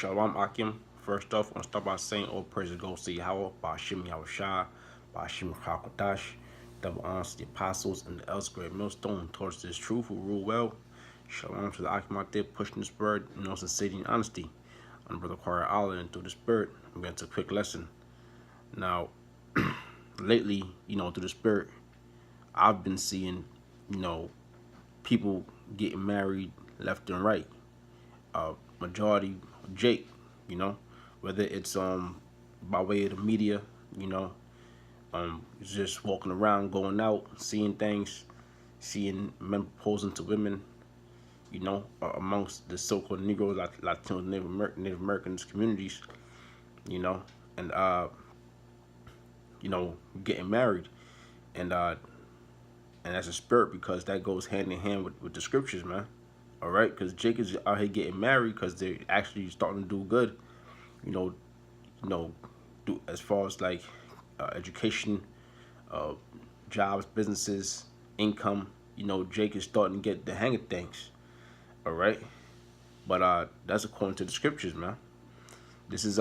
Shalom Akim. First off, I want to start by saying all praise goes to Yahweh, Ba'ashim Yahushua, Ba'ashim Hakodash, double honors to the apostles and the elders, great millstone towards this truth who rule well. Shalom to the Akim out there pushing this word in all sincerity and honesty. I'm Brother Choir Allah, and through the Spirit, I'm going to a quick lesson. Now, lately, through the Spirit, I've been seeing, people getting married left and right. Majority Jake, whether it's by way of the media, just walking around, going out, seeing things, seeing men proposing to women, amongst the so-called Negroes, Latinos, Native Americans communities, and getting married, and that's a spirit because that goes hand in hand with the scriptures, man. All right, because Jake is out here getting married because they're actually starting to do good, do as far as like education, jobs, businesses, income. Jake is starting to get the hang of things. All right, but that's according to the scriptures, man. This is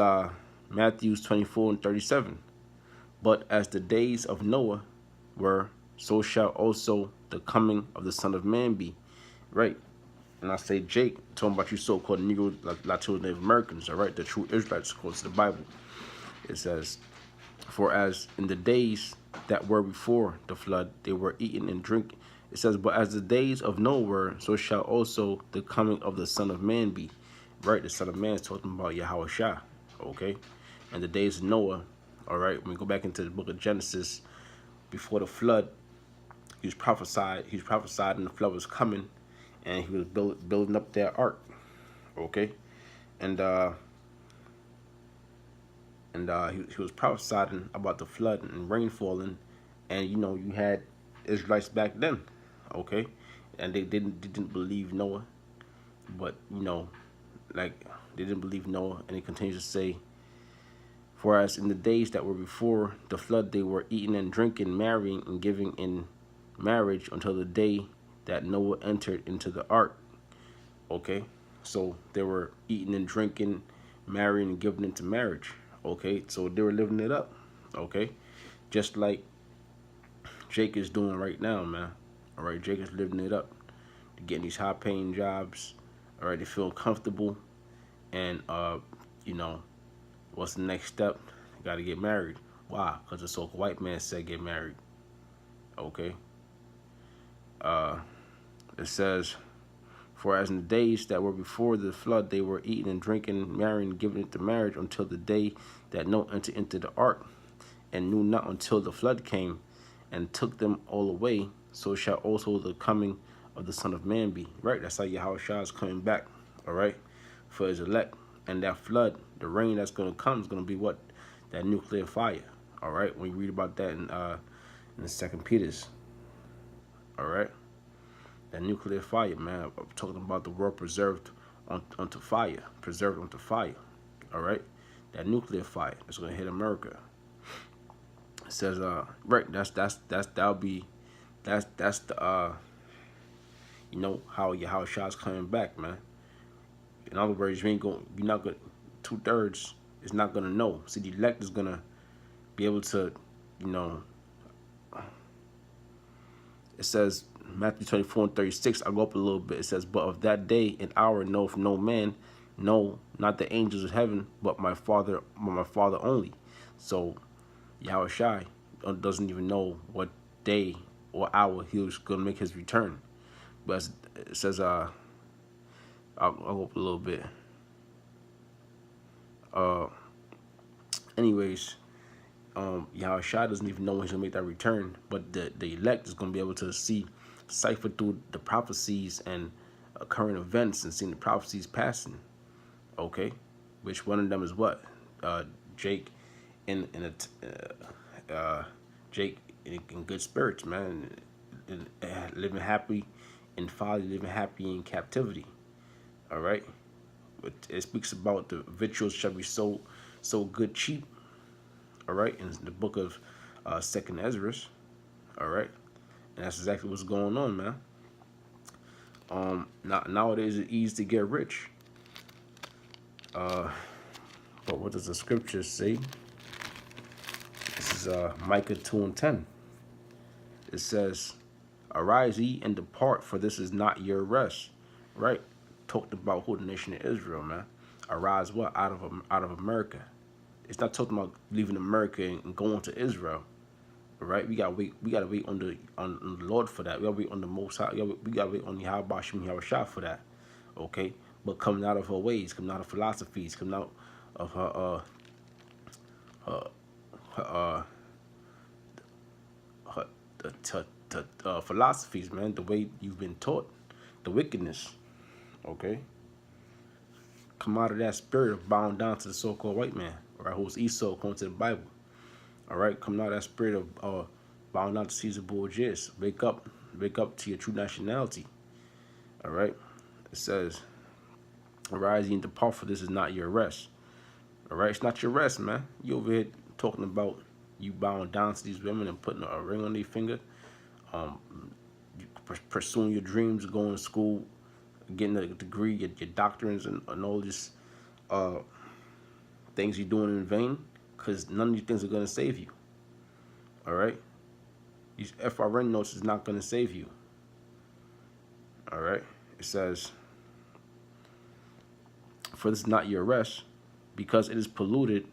Matthew 24:37. But as the days of Noah were, so shall also the coming of the Son of Man be. Right. And I say Jake, talking about you so-called Negro, Latino Native Americans, all right, the true Israelites, according to the Bible. It says, for as in the days that were before the flood, they were eating and drinking. It says, but as the days of Noah were, so shall also the coming of the Son of Man be. Right, the Son of Man is talking about Yahweh Shah, okay? And the days of Noah, all right, when we go back into the book of Genesis, before the flood, he was prophesied and the flood was coming, and he was building up that ark, okay, and he was prophesying about the flood and rain falling, and you had Israelites back then, okay, and they didn't believe Noah, but like they didn't believe Noah, and he continues to say, for as in the days that were before the flood, they were eating and drinking, marrying and giving in marriage until the day that Noah entered into the ark. Okay, so they were eating and drinking, marrying and giving into marriage. Okay, so they were living it up. Okay, just like Jake is doing right now, man. All right, Jake is living it up. They're getting these high-paying jobs. All right, they feel comfortable, and what's the next step? You got to get married. Why? Because the so-called white man said get married. Okay. It says, for as in the days that were before the flood, they were eating and drinking, marrying, and giving into marriage until the day that Noah entered into the ark, and knew not until the flood came and took them all away. So shall also the coming of the Son of Man be. Right? That's how Yahweh Shah is coming back. All right, for his elect. And that flood, the rain that's going to come is going to be what? That nuclear fire. All right, when you read about that in the Second Peter's. All right, that nuclear fire, man. I'm talking about the world preserved onto fire, preserved onto fire. All right, that nuclear fire that's going to hit America. It says, right, that's that'll be, that's the how Shah's coming back, man. In other words, you're not going, 2/3 is not gonna know. See, the elect is gonna be able to, it says Matthew 24:36. I'll go up a little bit. It says, but of that day and hour knoweth no man, no, not the angels of heaven, but my Father only. So Yahweh Shai doesn't even know what day or hour he was gonna make his return. But it says, I'll go up a little bit. Anyways, Yahweh Shai doesn't even know when he's gonna make that return, but the elect is gonna be able to cipher through the prophecies and current events and seeing the prophecies passing. Okay, which one of them is what? Jake Jake in good spirits, man, and living happy in folly, living happy in captivity. All right, it speaks about the victuals shall be so good cheap. All right, in the book of Second Ezra. All right, and that's exactly what's going on, man. Nowadays it's easy to get rich. But what does the scripture say? This is Micah 2:10. It says, "Arise ye and depart, for this is not your rest." Right? Talked about who the nation of Israel, man. Arise what? Out of America. It's not talking about leaving America and going to Israel. Right? We gotta wait. We gotta wait on the Lord for that. We gotta wait on the Most High. We gotta wait on the Yahweh Shem Yahushua for that. Okay? But coming out of her ways, coming out of philosophies, coming out of her philosophies, man, the way you've been taught, the wickedness, okay? Come out of that spirit of bowing down to the so-called white man, right, who's Esau according to the Bible, all right? Come out of that spirit of bowing down to Caesar Borgias. Wake up to your true nationality, all right? It says, "Arise ye and depart, for this is not your rest." All right, it's not your rest, man. You over here talking about you bowing down to these women and putting a ring on their finger, you pursuing your dreams, going to school, getting a degree, your doctrines, and all this things you're doing in vain, because none of these things are going to save you. All right? These FRN notes is not going to save you. All right? It says, "For this is not your rest, because it is polluted,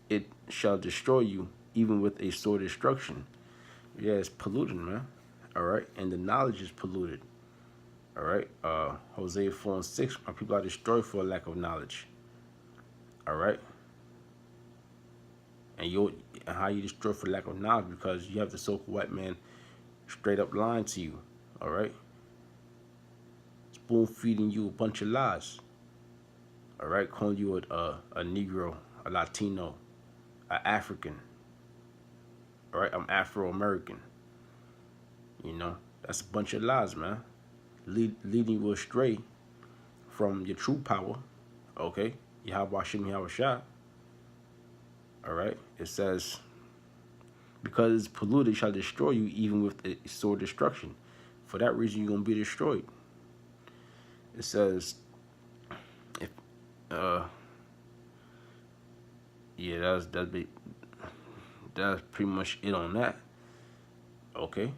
it shall destroy you, even with a sore destruction." Yeah, it's polluted, man. All right? And the knowledge is polluted. All right? Hosea 4:6, "My people are destroyed for a lack of knowledge." All right? And how you destroy for lack of knowledge? Because you have the so-called white man straight up lying to you. All right? Spoon feeding you a bunch of lies. All right? Calling you a Negro, a Latino, an African. All right? I'm Afro-American. You know? That's a bunch of lies, man. Leading you astray from your true power. Okay? Yahweh Shem Yahushua. All right? It says, "Because it's polluted, it shall destroy you, even with a sore destruction." For that reason, you're going to be destroyed. It says, if, yeah, that's pretty much it on that. Okay.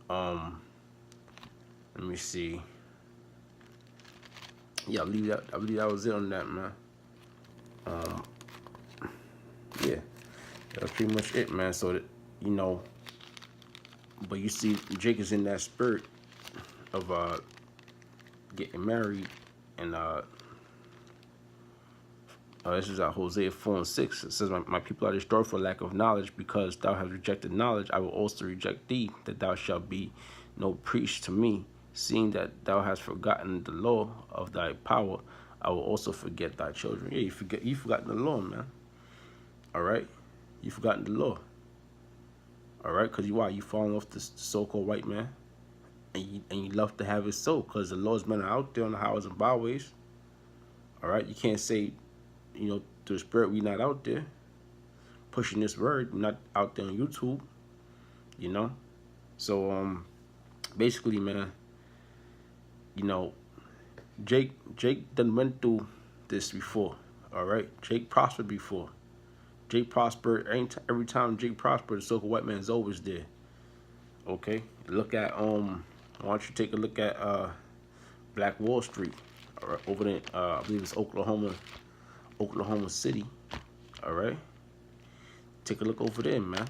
Let me see. Yeah, I believe that was it on that, man. Yeah, that's pretty much it, man. So that, but you see, Jake is in that spirit of getting married, and this is Hosea 4:6. It says, my people are destroyed for lack of knowledge, because thou hast rejected knowledge. I will also reject thee, that thou shalt be no priest to me. Seeing that thou hast forgotten the law of thy power, I will also forget thy children. Yeah, you forgotten the law, man. All right, you forgotten the law. All right, because you falling off the so-called white man, and you love to have it so, because the laws men are out there on the highways and byways. All right, you can't say, through the spirit, we not out there pushing this word. We're not out there on YouTube. So basically, man, Jake done went through this before. All right, Jake prospered before. Jake prospered every time Jake prospered. The so-called white man is always there. Okay, look at why don't you take a look at Black Wall Street, all right, over there, I believe it's Oklahoma City. All right, take a look over there, man.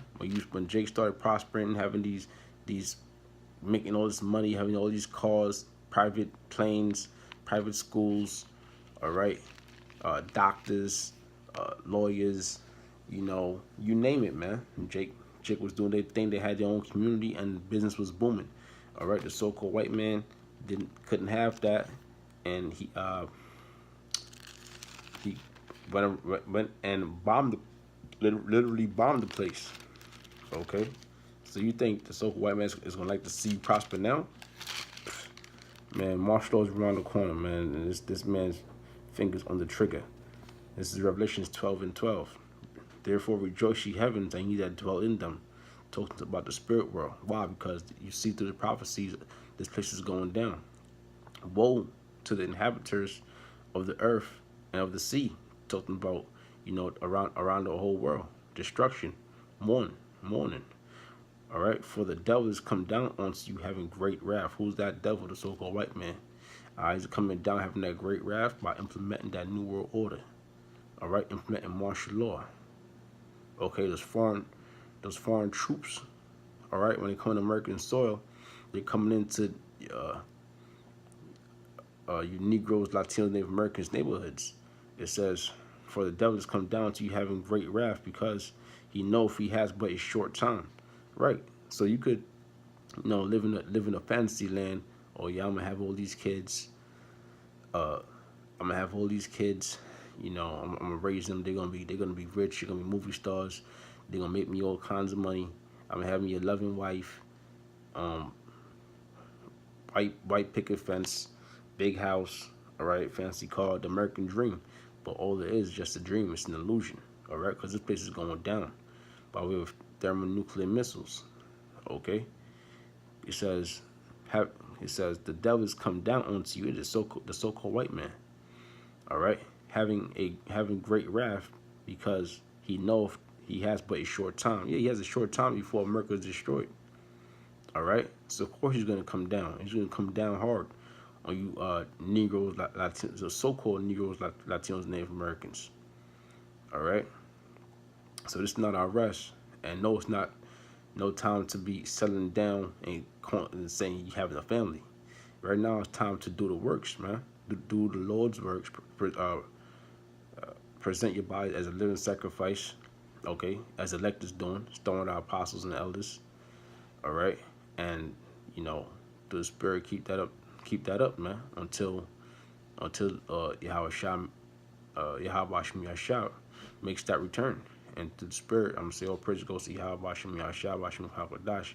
When Jake started prospering, having these making all this money, having all these cars, private planes, private schools, all right, doctors, lawyers, you name it, man. Jake was doing their thing. They had their own community, and business was booming. All right, the so-called white man couldn't have that, and he went and literally bombed the place. Okay, so you think the so-called white man is gonna like to see you prosper now? Man, martial law is around the corner, man. And this man's fingers on the trigger. This is Revelations 12:12. Therefore rejoice ye heavens, and ye that dwell in them. Talking about the spirit world. Why? Because you see through the prophecies, this place is going down. Woe to the inhabitants of the earth and of the sea, talking about, around the whole world, destruction, mourning. All right, for the devil has come down onto you having great wrath. Who's that devil? The so-called white man. He's coming down having that great wrath by implementing that new world order. All right, implementing martial law. Okay, those foreign troops. All right, when they come to American soil, they're coming into you Negroes, Latinos, Native Americans neighborhoods. It says, for the devil has come down to you having great wrath because he know if he has but a short time. Right. So you could, live in a fantasy land. Oh yeah, I'm gonna have all these kids. I'm gonna have all these kids. I'm gonna raise them. They're gonna be rich. They're gonna be movie stars. They're gonna make me all kinds of money. I'm gonna have me a loving wife. Um, white picket fence, big house. All right, fancy car, the American dream. But all it is just a dream. It's an illusion. All right, because this place is going down by way of thermonuclear missiles. Okay, it says, have it says the devil has come down onto you. It is the so-called white man. All right, having great wrath because he knows he has but a short time. Yeah, he has a short time before America is destroyed. All right, so of course he's gonna come down. He's gonna come down hard on you, Negroes, Latinos, the so-called Negroes, Latinos, Native Americans. All right, so this is not our rest, and no, it's not no time to be settling down and saying you having a family. Right now, it's time to do the works, man. Do the Lord's works. Present your body as a living sacrifice, okay? As elect is doing, starting our apostles and elders, all right? And through the Spirit, keep that up, man, until Yahweh Shah, Yahweh Shem Yahshua makes that return. And through the Spirit, I'm going to say, all praise goes to Yahweh Shem Yahshua, Bashem HaKadosh,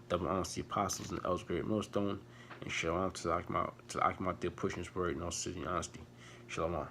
double honor to the apostles and elders, great millstone, and shalom to the Akhmat, they're pushing this word in all city and honesty. Shalom.